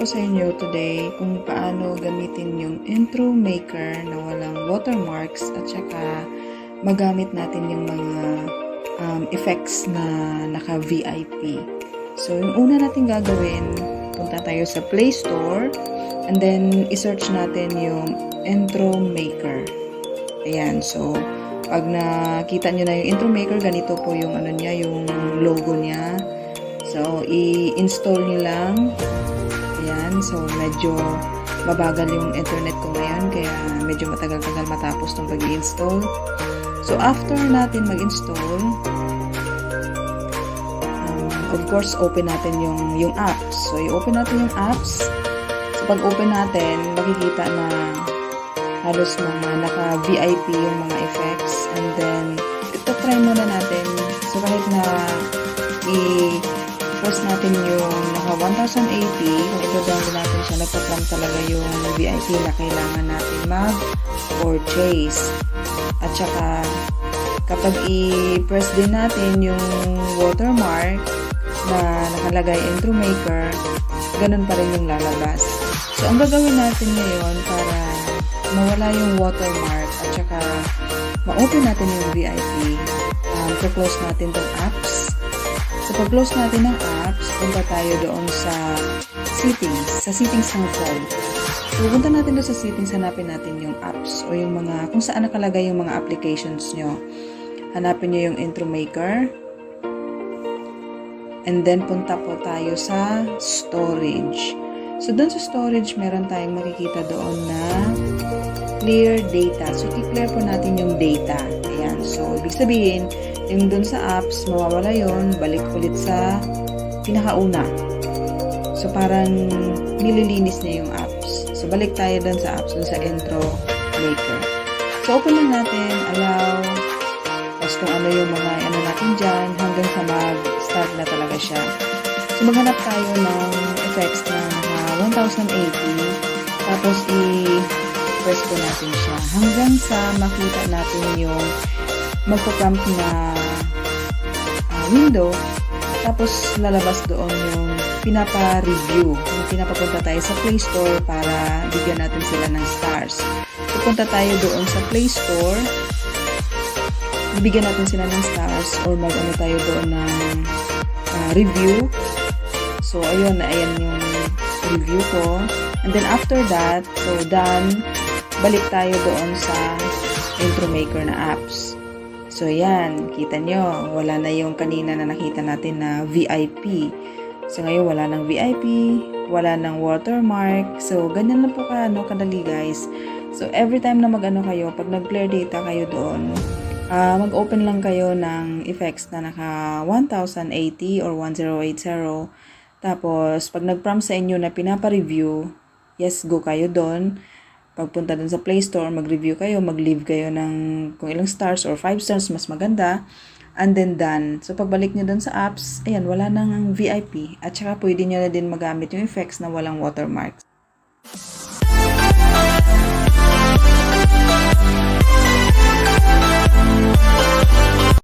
ko sa inyo today kung paano gamitin yung intro maker na walang watermarks at saka magamit natin yung mga effects na naka-VIP. So, yung una natin gagawin, punta tayo sa Play Store and then i-search natin yung intro maker. Ayan, so pag nakita nyo na yung intro maker, ganito po yung ano niya, yung logo niya. So, i-install nyo lang. Ayan, so medyo mabagal yung internet ko ngayon, kaya medyo matagal-tagal matapos itong pag-i-install. So, after natin mag-install, of course, open natin yung apps. So, i-open natin yung apps. So, pag open natin, makikita na halos mga naka-VIP yung mga effects. And then, ito try muna natin. So, kahit na i-press natin yung naka 1080, kung i-download natin siya, nagpa-prompt talaga yung VIP na kailangan natin mag-purchase. At saka, kapag i-press din natin yung watermark na nakalagay intro maker, ganun pa rin yung lalabas. So, ang gagawin natin ngayon para mawala yung watermark at saka ma-open natin yung VIP, close natin tong apps. So, pag-close natin ng apps, punta tayo doon sa settings ng phone. So, punta natin doon sa settings, hanapin natin yung apps o yung mga, kung saan nakalagay yung mga applications nyo. Hanapin nyo yung intro maker. And then, punta po tayo sa storage. So, doon sa storage, meron tayong makikita doon na clear data. So, i-clear po natin yung data. Ayan. So, ibig sabihin, yung doon sa apps, mawawala yun, balik ulit sa pinakauna. So, parang nililinis niya yung apps. So, balik tayo doon sa apps, doon sa intro maker. So, open lang natin, allow, tapos kung ano yung mga ano natin dyan, hanggang sa mag-start na talaga siya. So, maghanap tayo ng effects na naka 1080, tapos i-press po natin siya hanggang sa makita natin yung magpo-prompt na window, tapos lalabas doon yung pinapa-review. Yung pinapapunta tayo sa Play Store para bigyan natin sila ng stars. Pupunta tayo doon sa Play Store, bibigyan natin sila ng stars or mag-ano tayo doon ng review. So, ayun, ayan yung review ko. And then, after that, so done, balik tayo doon sa intro maker na apps. So, ayan, kita nyo, wala na yung kanina na nakita natin na VIP. So, ngayon, wala ng VIP, wala ng watermark. So, ganyan lang po kadali, guys. So, every time na mag-ano kayo, pag nag-clear data kayo doon, mag-open lang kayo ng effects na naka 1080 or 1080. Tapos, pag nag-prompt sa inyo na pinapa-review, yes, go kayo doon. Pagpunta doon sa Play Store, mag-review kayo, mag-leave kayo ng kung ilang stars or 5 stars, mas maganda. And then done. So, pagbalik nyo doon sa apps, ayan, wala nang VIP. At saka pwede nyo na din magamit yung effects na walang watermarks.